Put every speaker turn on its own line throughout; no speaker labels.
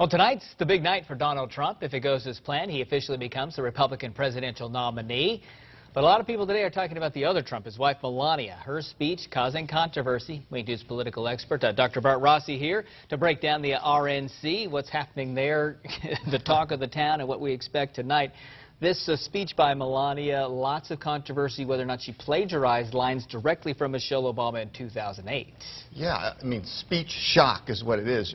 Well, tonight's the big night for Donald Trump. If it goes as planned, he officially becomes the Republican presidential nominee. But a lot of people today are talking about the other Trump, his wife Melania. Her speech causing controversy. Wayne News political expert Dr. Bart Rossi here to break down the RNC, what's happening there, the talk of the town, and what we expect tonight. This speech by Melania, lots of controversy whether or not she plagiarized lines directly from Michelle Obama in 2008.
Yeah, I mean, speech shock is what it is.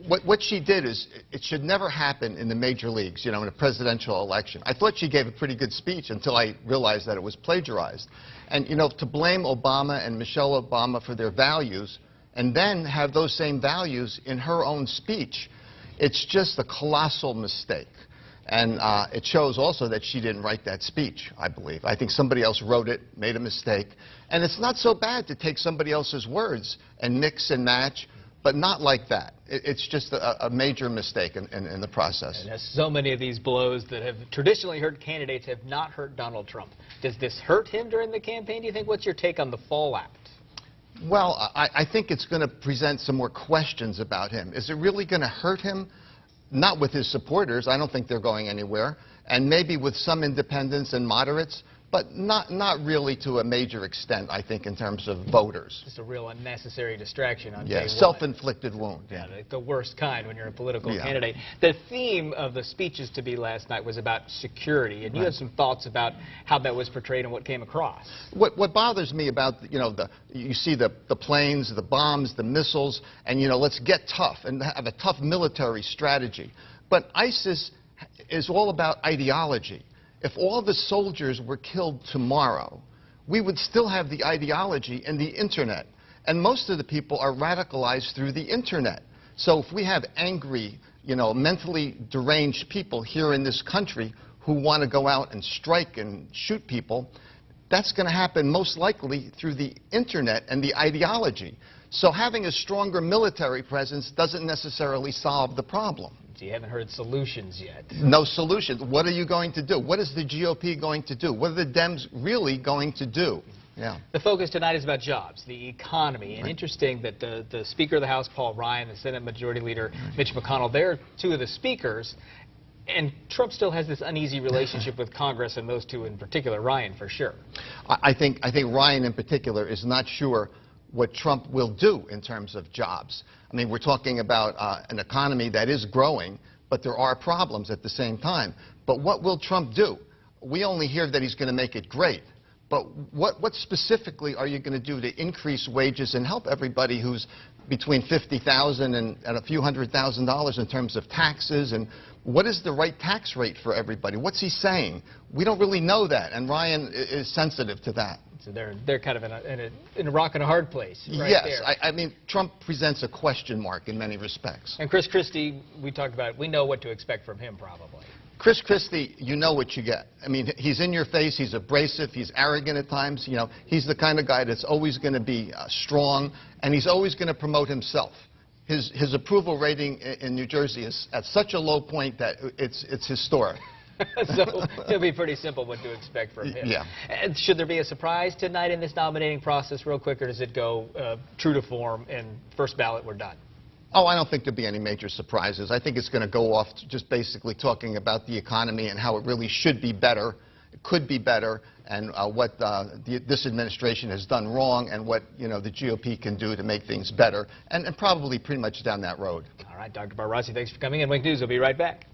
What she did is, it should never happen in the major leagues, in a presidential election. I thought she gave a pretty good speech until I realized that it was plagiarized. And, to blame Obama and Michelle Obama for their values and then have those same values in her own speech, it's just a colossal mistake. And it shows also that she didn't write that speech, I believe. I think somebody else wrote it, made a mistake. And it's not so bad to take somebody else's words and mix and match, but not like that. It's just a major mistake in the process.
And there's so many of these blows that have traditionally hurt candidates have not hurt Donald Trump. Does this hurt him during the campaign, do you think? What's your take on the fallout?
Well, I think it's going to present some more questions about him. Is it really going to hurt him? Not with his supporters. I don't think they're going anywhere. And maybe with some independents and moderates, but not really to a major extent, I think, in terms of voters.
Just a real unnecessary distraction on day
one. Self-inflicted wound.
Yeah, the worst kind when you're a political candidate. The theme of the speeches to be last night was about security, and you had some thoughts about how that was portrayed and what came across.
What bothers me about, you see the planes, the bombs, the missiles, and, let's get tough and have a tough military strategy. But ISIS is all about ideology. If all the soldiers were killed tomorrow, we would still have the ideology and the Internet. And most of the people are radicalized through the Internet. So if we have angry, mentally deranged people here in this country who want to go out and strike and shoot people, that's going to happen most likely through the Internet and the ideology. So having a stronger military presence doesn't necessarily solve the problem.
You haven't heard solutions yet.
No solutions. What are you going to do? What is the GOP going to do? What are the Dems really going to do? Yeah.
The focus tonight is about jobs, the economy, and interesting that the Speaker of the House, Paul Ryan, the Senate Majority Leader, Mitch McConnell, they're two of the speakers, and Trump still has this uneasy relationship with Congress, and those two in particular, Ryan for sure.
I think Ryan in particular is not sure what Trump will do in terms of jobs. I mean, we're talking about an economy that is growing, but there are problems at the same time. But what will Trump do? We only hear that he's going to make it great. But what specifically are you going to do to increase wages and help everybody who's between $50,000 and a few $100,000 in terms of taxes? And what is the right tax rate for everybody? What's he saying? We don't really know that, and Ryan is sensitive to that.
So they're kind of in a rock and a hard place right
yes,
there.
I mean, Trump presents a question mark in many respects.
And Chris Christie, we talked about, we know what to expect from him probably.
Chris Christie, you know what you get. I mean, he's in your face, he's abrasive, he's arrogant at times. He's the kind of guy that's always going to be strong, and he's always going to promote himself. His approval rating in New Jersey is at such a low point that it's historic.
So it'll be pretty simple what to expect from him.
Yeah.
And should there be a surprise tonight in this nominating process real quick, or does it go true to form and first ballot we're done?
Oh, I don't think there'll be any major surprises. I think it's going to go off just basically talking about the economy and how it really should be better, it could be better, and what this administration has done wrong, and what the GOP can do to make things better, and probably pretty much down that road.
All right, Dr. Bart Rossi, thanks for coming in. Wayne News will be right back.